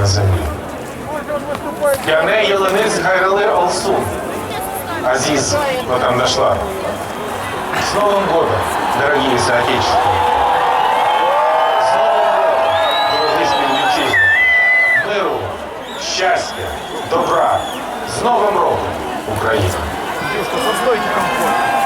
землі. Пяне Еланес Хайралы Алсун. Азиз, там дошла. С Новым годом, дорогие соотечественники! С Новым годом, дорогие співвітчизни! Миру, щастя, добра! З Новим роком, Україна! Девушка, постойте комфортно.